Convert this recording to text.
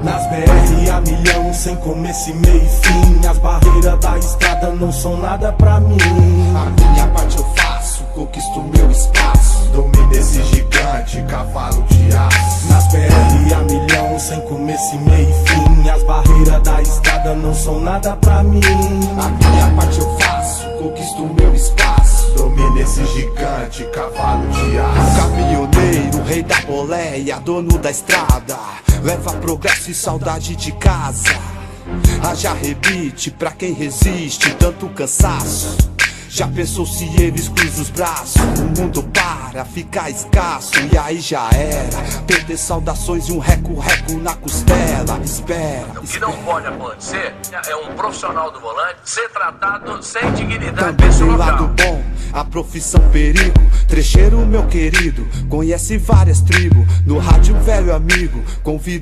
Nas BR a milhão, sem começo e meio e fim. As barreiras da estrada não são nada pra mim. A minha parte eu faço, conquisto meu espaço. Domino esse gigante, cavalo de aço. Nas BR a milhão, sem começo e meio e fim. As barreiras da estrada não são nada pra mim. A minha parte eu faço, conquisto meu espaço. Domino esse gigante, cavalo de aço. Caminhoneiro, rei da boleia, dono da estrada, leva progresso e saudade de casa. Haja rebite pra quem resiste tanto cansaço. Já pensou se eles cruzam os braços? O mundo para, fica escasso. E aí já era, perder saudações e um reco-reco na costela. Espera, O que não pode acontecer é um profissional do volante ser tratado sem dignidade. também nesse tem local. lado bom, a profissão perigo. Trecheiro meu querido, conhece várias tribos. No rádio velho amigo, convido